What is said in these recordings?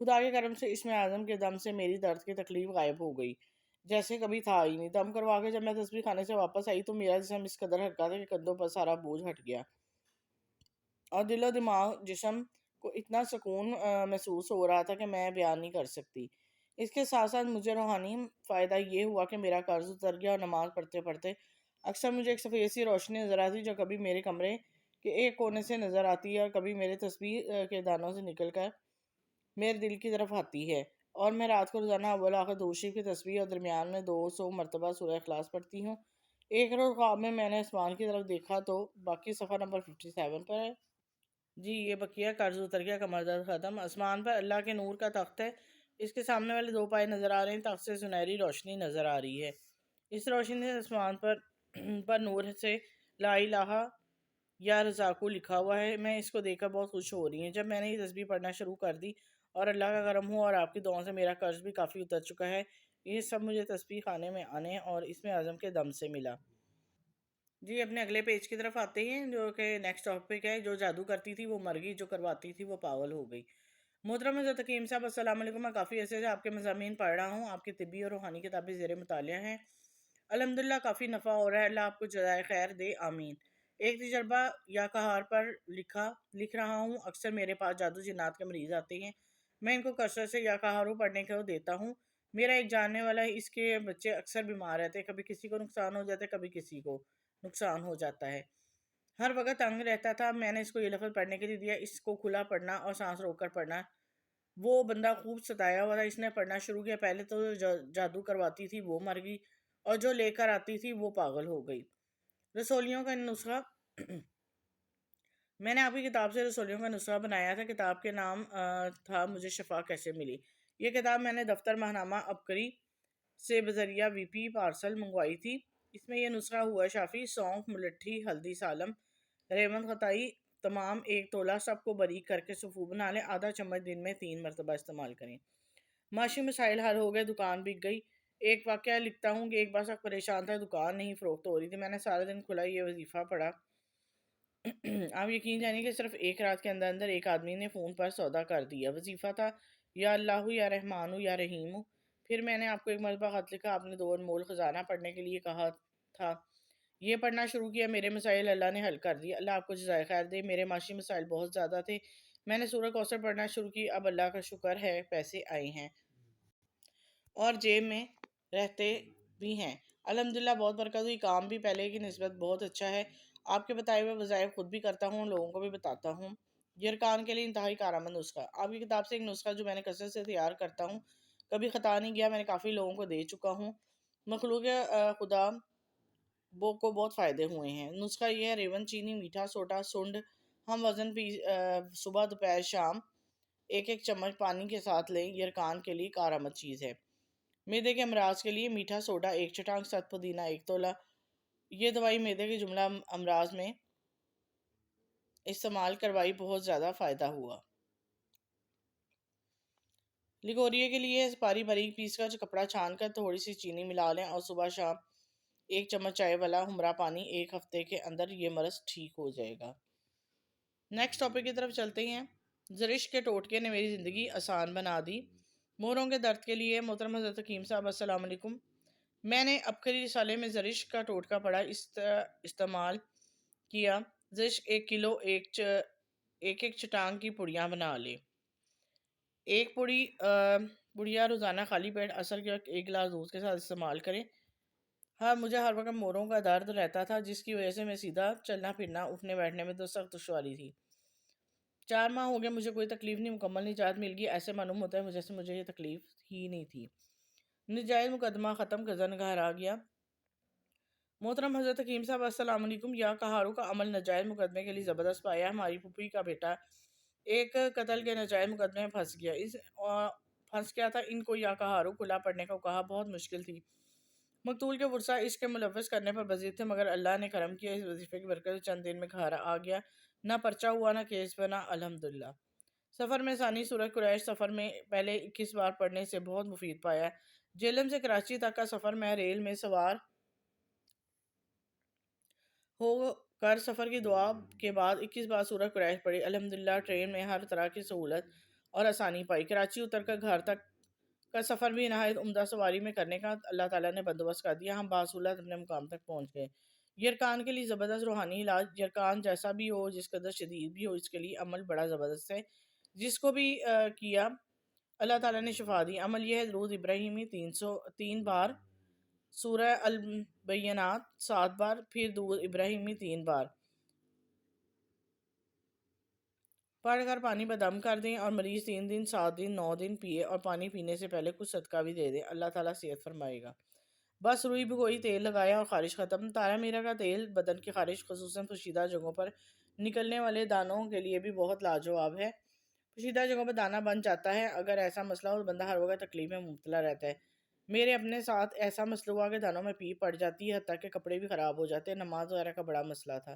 خدا کے کرم سے اسم اعظم کے دم سے میری درد کی تکلیف غائب ہو گئی، جیسے کبھی تھا ہی نہیں۔ دم کروا کے جب میں تسبیح خانے سے واپس آئی تو میرا جسم اس قدر ہلکا تھا کہ کندھوں پر سارا بوجھ ہٹ گیا، اور دل و دماغ جسم کو اتنا سکون محسوس ہو رہا تھا کہ میں بیان نہیں کر سکتی۔ اس کے ساتھ ساتھ مجھے روحانی فائدہ یہ ہوا کہ میرا قرض اتر گیا، اور نماز پڑھتے پڑھتے اکثر مجھے ایک سفید سی روشنی نظر آتی جو کبھی میرے کمرے کے ایک کونے سے نظر آتی ہے اور کبھی میرے تسبیح کے دانوں سے نکل کر میرے دل کی طرف آتی ہے، اور میں رات کو روزانہ اول آخر درود شریف کی تسبیح اور درمیان میں 200 مرتبہ سورہ اخلاص پڑھتی ہوں۔ ایک روز خواب میں نے آسمان کی طرف دیکھا تو باقی صفحہ نمبر 57 پر ہے۔ جی یہ بقیہ قرض اتر گیا، کمر درد ختم۔ آسمان پر اللہ کے نور کا تخت ہے، اس کے سامنے والے دو پائے نظر آ رہے ہیں، تخت سے سنہری روشنی نظر آ رہی ہے۔ اس روشنی سے آسمان پر نور سے لا الہ یا رزاقو لکھا ہوا ہے۔ میں اس کو دیکھ کر بہت خوش ہو رہی ہوں۔ جب میں نے یہ تسبیح پڑھنا شروع کر دی اور اللہ کا کرم ہوا اور آپ کی دعاؤں سے میرا قرض بھی کافی اتر چکا ہے، یہ سب مجھے تسبیح خانے میں آنے اور اسم اعظم کے دم سے ملا۔ جی اپنے اگلے پیج کی طرف آتے ہیں، جو کہ نیکسٹ ٹاپک ہے، جو جادو کرتی تھی وہ مر گئی، جو کرواتی تھی وہ پاگل ہو گئی۔ محترم حضرت حکیم صاحب السلام علیکم، میں کافی عرصے سے آپ کے مضامین پڑھ رہا ہوں، آپ کی طبی اور روحانی کتابیں زیر مطالعہ ہیں، الحمدللہ کافی نفع ہو رہا ہے، اللہ آپ کو جزائے خیر دے، آمین۔ ایک تجربہ یا کہار پر لکھ رہا ہوں۔ اکثر میرے پاس جادو جنات کے مریض آتے ہیں، میں ان کو کثرت سے یا کہاروں پڑھنے کو دیتا ہوں۔ میرا ایک جاننے والا ہے، اس کے بچے اکثر بیمار رہتے ہیں، کبھی کسی کو نقصان ہو جاتا ہے، کبھی کسی کو نقصان ہو جاتا ہے، ہر وقت تنگ رہتا تھا۔ میں نے اس کو یہ لفظ پڑھنے کے لیے دیا، اس کو کھلا پڑھنا اور سانس روک کر پڑھنا۔ وہ بندہ خوب ستایا ہوا تھا، اس نے پڑھنا شروع کیا۔ پہلے تو جادو کرواتی تھی وہ مر گئی، اور جو لے کر آتی تھی وہ پاگل ہو گئی۔ رسولیوں کا نسخہ میں نے آپ کی کتاب سے رسولیوں کا نسخہ بنایا تھا، کتاب کے نام تھا مجھے شفا کیسے ملی۔ یہ کتاب میں نے دفتر ماہنامہ عبقری سے بذریعہ وی پی پارسل منگوائی تھی۔ اس میں یہ نسخہ ہوا شافی، سونف، ملٹھی، ہلدی سالم، ریمن خطائی تمام 1 تولہ، سب کو باریک کر کے سفو بنا لیں، آدھا چمچ دن میں 3 مرتبہ استعمال کریں۔ معاشی مسائل حل ہو گئے، دکان بک گئی۔ ایک واقعہ لکھتا ہوں کہ ایک بار سخت پریشان تھا، دکان نہیں فروخت ہو رہی تھی، میں نے سارے دن کھلا یہ وظیفہ پڑھا۔ آپ یقین جانیے کہ صرف ایک رات کے اندر اندر ایک آدمی نے فون پر سودا کر دیا۔ وظیفہ تھا یا اللہ یا رحمان یا رحیم۔ پھر میں نے آپ کو ایک مرتبہ خط لکھا، آپ نے 2 انمول خزانہ پڑھنے کے لیے کہا تھا، یہ پڑھنا شروع کیا، میرے مسائل اللہ نے حل کر دی، اللہ آپ کو جزائے خیر دے۔ میرے معاشی مسائل بہت زیادہ تھے، میں نے سورہ کوثر پڑھنا شروع کی، اب اللہ کا شکر ہے پیسے آئے ہیں اور جیب میں رہتے بھی ہیں، الحمدللہ بہت برکت ہوئی، کام بھی پہلے کی نسبت بہت اچھا ہے، آپ کے بتائے ہوئے وظائف خود بھی کرتا ہوں، لوگوں کو بھی بتاتا ہوں۔ یرکان کے لیے انتہائی کارآمد نسخہ، آپ کی کتاب سے ایک نسخہ جو میں نے کثرت سے تیار کرتا ہوں، کبھی خطا نہیں گیا، میں نے کافی لوگوں کو دے چکا ہوں، مخلوق خدا کو بہت فائدے ہوئے ہیں۔ نسخہ یہ ہے، ریون، چینی، میٹھا سوڈا، سنڈ، ہم وزن صبح دوپہر شام 1 چمچ پانی کے ساتھ لیں، یرکان کے لیے کارآمد چیز ہے۔ معدے کے امراض کے لیے میٹھا سوڈا 1 چٹانک، ست پودینہ 1 تولہ، یہ دوائی معدے کے جملہ امراض میں استعمال کروائی، بہت زیادہ فائدہ ہوا۔ لگوریا کے لیے سپاری باریک پیس کر کپڑا چھان کر تھوڑی سی چینی ملا لیں اور صبح شام 1 چمچ چائے والا ہمرا پانی، 1 ہفتے کے اندر یہ مرض ٹھیک ہو جائے گا۔ نیکسٹ ٹاپک کی طرف چلتے ہیں۔ زرش کے ٹوٹکے نے میری زندگی آسان بنا دی۔ موروں کے درد کے لیے محترم حضرت حکیم صاحب السلام علیکم، میں نے عبقری رسالے میں زرش کا ٹوٹکا پڑھا، استعمال کیا۔ زرش 1 کلو، ایک چٹانگ کی پڑیاں بنا لے، ایک پڑیا روزانہ خالی پیٹ عصر کے وقت 1 گلاس دودھ کے ساتھ استعمال کریں۔ مجھے ہر وقت موروں کا درد رہتا تھا، جس کی وجہ سے میں سیدھا چلنا پھرنا اٹھنے بیٹھنے میں تو سخت دشواری تھی۔ 4 ماہ ہو گئے، مجھے کوئی تکلیف نہیں، مکمل نجات مل گئی، ایسے معلوم ہوتا ہے جیسے مجھے یہ تکلیف ہی نہیں تھی۔ نجائز مقدمہ ختم، گزن گھر آ گیا۔ محترم حضرت حکیم صاحب السلام علیکم، یا کہاروں کا عمل نجائز مقدمے کے لیے زبردست پایا۔ ہماری پھوپھی کا بیٹا ایک قتل کے نجائز مقدمے میں پھنس گیا تھا، ان کو یا کہاروں کھلا پڑنے کو کہا، بہت مشکل تھی۔ مقتول کے ورثہ اس کے ملوث کرنے پر بضید تھے، مگر اللہ نے کرم کیا، اس وظیفے کی برکت سے چند دن میں گھر آ گیا، نہ پرچہ ہوا نہ کیس بنا، الحمدللہ۔ سفر میں ثانی سورہ قریش سفر میں پہلے 21 بار پڑھنے سے بہت مفید پایا۔ جہلم سے کراچی تک کا سفر میں ریل میں سوار ہو کر سفر کی دعا کے بعد 21 بار سورہ قریش پڑھی، الحمدللہ۔ ٹرین میں ہر طرح کی سہولت اور آسانی پائی۔ کراچی اتر کر گھر تک کا سفر بھی نہایت عمدہ سواری میں کرنے کا اللہ تعالیٰ نے بندوبست کر دیا۔ ہم باسہولت اپنے مقام تک پہنچ گئے۔ یرکان کے لیے زبردست روحانی علاج۔ یرکان جیسا بھی ہو، جس قدر شدید بھی ہو، اس کے لیے عمل بڑا زبردست ہے۔ جس کو بھی کیا اللہ تعالیٰ نے شفا دی۔ عمل یہ ہے: درود ابراہیمی 3 بار، سورہ البینات 7 بار، پھر درود ابراہیمی 3 بار پڑھ کر پانی بدم کر دیں، اور مریض 3 دن 7 دن 9 دن پیے، اور پانی پینے سے پہلے کچھ صدقہ بھی دے دیں، اللہ تعالیٰ صحت فرمائے گا۔ بس روئی بھگوئی، تیل لگایا اور خارش ختم۔ تارا میرا کا تیل بدن کی خارش، خصوصاً پوشیدہ جگہوں پر نکلنے والے دانوں کے لیے بھی بہت لاجواب ہے۔ پوشیدہ جگہوں پر دانہ بن جاتا ہے، اگر ایسا مسئلہ ہو تو بندہ ہر وقت تکلیف میں مبتلا رہتا ہے۔ میرے اپنے ساتھ ایسا مسئلہ ہوا کہ دانوں میں پیپ پڑ جاتی ہے، حتیٰ کہ کپڑے بھی خراب ہو جاتے ہیں۔ نماز وغیرہ کا بڑا مسئلہ تھا۔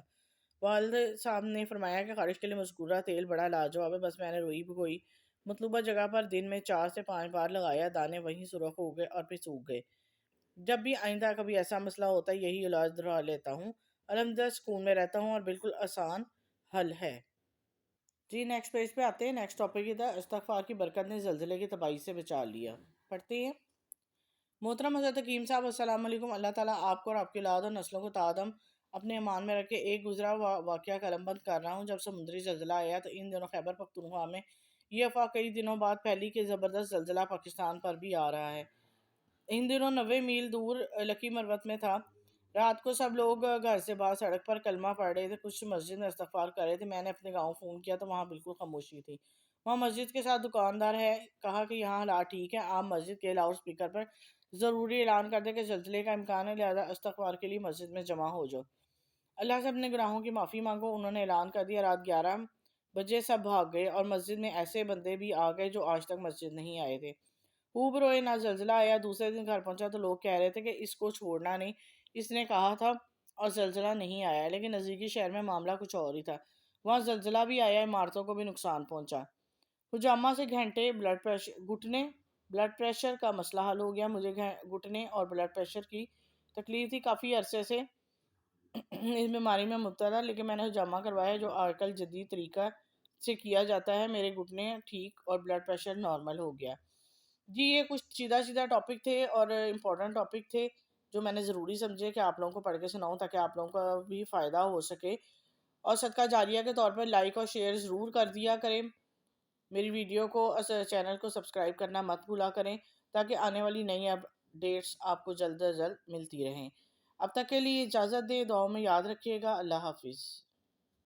والد صاحب نے فرمایا کہ خارش کے لیے مذکورہ تیل بڑا لاجواب ہے۔ بس میں نے روئی بھگوئی، مطلوبہ جگہ پر دن میں 4 سے 5 بار لگایا، دانے وہیں سرخ ہو گئے اور پھر سوکھ گئے۔ جب بھی آئندہ کبھی ایسا مسئلہ ہوتا ہے یہی علاج دہرا لیتا ہوں، الحمدللہ سکون میں رہتا ہوں، اور بالکل آسان حل ہے۔ جی نیکسٹ پیج پہ آتے ہیں۔ نیکسٹ ٹاپک یہ تھا: استغفار کی برکت نے زلزلے کی تباہی سے بچا لیا۔ پڑھتے ہیں۔ محترم حضرت حکیم صاحب، السلام علیکم۔ اللہ تعالیٰ آپ کو اور آپ کی اولاد اور نسلوں کو تعدم اپنے ایمان میں رکھے۔ ایک گزرا واقعہ قلم بند کر رہا ہوں۔ جب سمندری زلزلہ آیا تو ان دنوں خیبر پختونخوا میں یہ افواہ کئی دنوں بعد پھیلی کہ زبردست زلزلہ پاکستان پر بھی آ رہا ہے۔ ان دنوں 90 میل دور لکی مروت میں تھا۔ رات کو سب لوگ گھر سے باہر سڑک پر کلمہ پڑھ رہے تھے، کچھ مسجد میں استغفار کر رہے تھے۔ میں نے اپنے گاؤں فون کیا تو وہاں بالکل خاموشی تھی۔ وہاں مسجد کے ساتھ دکاندار ہے، کہا کہ یہاں حالات ٹھیک ہیں، آپ مسجد کے لاؤڈ سپیکر پر ضروری اعلان کر دیں کہ زلزلے کا امکان ہے، لہذا استغفار کے لیے مسجد میں جمع ہو جاؤ، اللہ سے اپنے گناہوں کی معافی مانگو۔ انہوں نے اعلان کر دیا۔ رات 11 بجے سب بھاگ گئے، اور مسجد میں ایسے بندے بھی آ گئے جو آج تک مسجد نہیں آئے تھے۔ خوب روئے نہ زلزلہ آیا۔ دوسرے دن گھر پہنچا تو لوگ کہہ رہے تھے کہ اس کو چھوڑنا نہیں، اس نے کہا تھا، اور زلزلہ نہیں آیا۔ لیکن نزدیکی شہر میں معاملہ کچھ اور ہی تھا، وہاں زلزلہ بھی آیا، عمارتوں کو بھی نقصان پہنچا۔ حجامہ سے گھنٹے بلڈ پریشر کا مسئلہ حل ہو گیا۔ مجھے گھٹنے اور بلڈ پریشر کی تکلیف تھی، کافی عرصے سے اس بیماری میں مبتلا، لیکن میں نے حجامہ کروایا جو آج کل جدید طریقہ سے کیا جاتا ہے، میرے گھٹنے ٹھیک اور بلڈ پریشر نارمل ہو گیا۔ جی یہ کچھ سیدھا ٹاپک تھے اور امپورٹنٹ ٹاپک تھے جو میں نے ضروری سمجھے کہ آپ لوگوں کو پڑھ کے سناؤں، تاکہ آپ لوگوں کا بھی فائدہ ہو سکے، اور صدقہ جاریہ کے طور پر لائک اور شیئر ضرور کر دیا کریں میری ویڈیو کو، چینل کو سبسکرائب کرنا مت بھولا کریں، تاکہ آنے والی نئی اپڈیٹس آپ کو جلد از جلد ملتی رہیں۔ اب تک کے لیے اجازت دیں، دعاؤں میں یاد رکھیے گا۔ اللہ حافظ۔